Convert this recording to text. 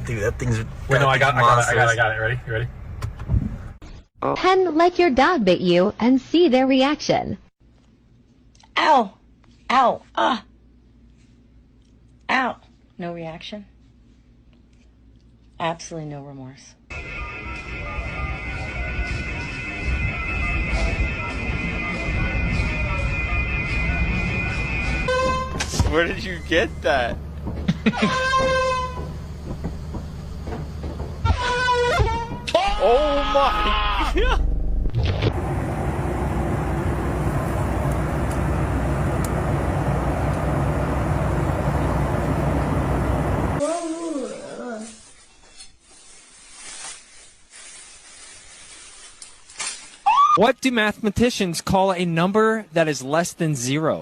Dude, that thing's... Wait, no, I got it. Ready? You ready? Pen let your dog bit you and see their reaction. Ow! Ow! Ah! Ow! No reaction? Absolutely no remorse. Where did you get that? Oh my God! What do mathematicians call a number that is less than 0?